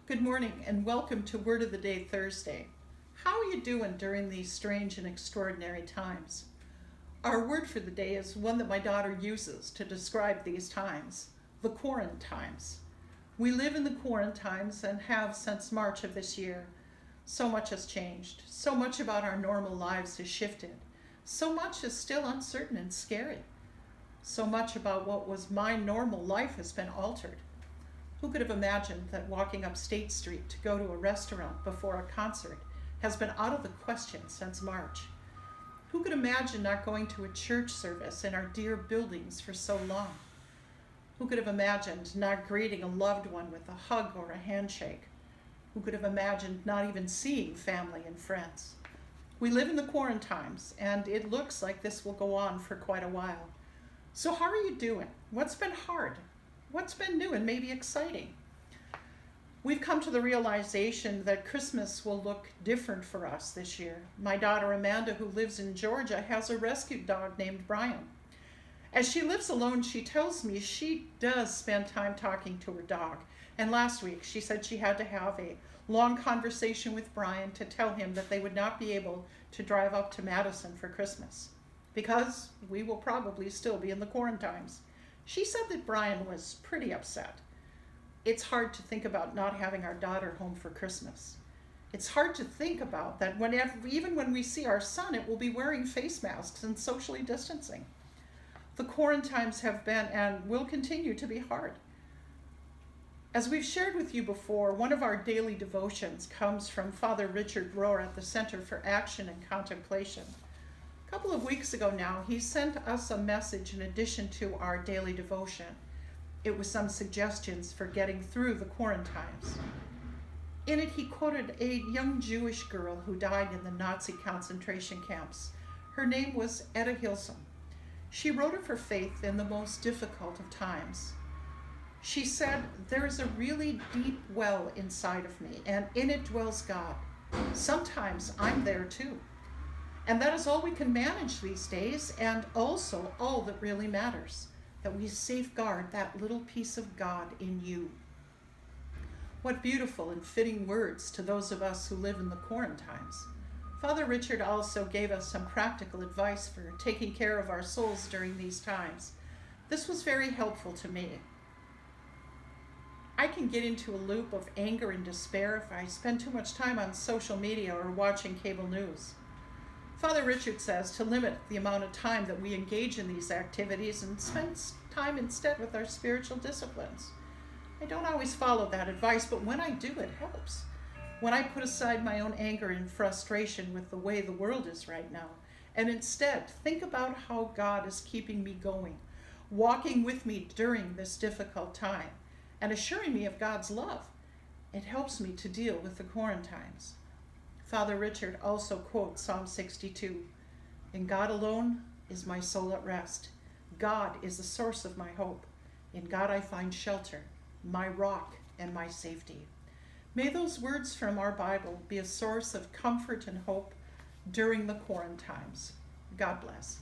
Good morning and welcome to Word of the Day Thursday. How are you doing during these strange and extraordinary times? Our word for the day is one that my daughter uses to describe these times, the Quarantimes. We live in the Quarantimes and have since March of this year. So much has changed. So much about our normal lives has shifted. So much is still uncertain and scary. So much about what was my normal life has been altered. Who could have imagined that walking up State Street to go to a restaurant before a concert has been out of the question since March? Who could imagine not going to a church service in our dear buildings for so long? Who could have imagined not greeting a loved one with a hug or a handshake? Who could have imagined not even seeing family and friends? We live in the Quarantimes, and it looks like this will go on for quite a while. So how are you doing? What's been hard? What's been new and maybe exciting? We've come to the realization that Christmas will look different for us this year. My daughter Amanda, who lives in Georgia, has a rescue dog named Brian. As she lives alone, she tells me she does spend time talking to her dog. And last week she said she had to have a long conversation with Brian to tell him that they would not be able to drive up to Madison for Christmas because we will probably still be in the Quarantimes. She said that Brian was pretty upset. It's hard to think about not having our daughter home for Christmas. It's hard to think about that even when we see our son, it will be wearing face masks and socially distancing. The Quarantimes have been and will continue to be hard. As we've shared with you before, one of our daily devotions comes from Father Richard Rohr at the Center for Action and Contemplation. A couple of weeks ago now, he sent us a message in addition to our daily devotion. It was some suggestions for getting through the Quarantimes. In it, he quoted a young Jewish girl who died in the Nazi concentration camps. Her name was Etta Hilsum. She wrote of her faith in the most difficult of times. She said, "There is a really deep well inside of me, and in it dwells God. Sometimes I'm there too. And that is all we can manage these days, and also all that really matters, that we safeguard that little piece of God in you." What beautiful and fitting words to those of us who live in the Quarantimes. Father Richard also gave us some practical advice for taking care of our souls during these times. This was very helpful to me. I can get into a loop of anger and despair if I spend too much time on social media or watching cable news. Father Richard says to limit the amount of time that we engage in these activities and spend time instead with our spiritual disciplines. I don't always follow that advice, but when I do, it helps. When I put aside my own anger and frustration with the way the world is right now, and instead think about how God is keeping me going, walking with me during this difficult time, and assuring me of God's love, it helps me to deal with the Quarantimes. Father Richard also quotes Psalm 62, "In God alone is my soul at rest. God is the source of my hope. In God I find shelter, my rock and my safety." May those words from our Bible be a source of comfort and hope during the Quarantimes. God bless.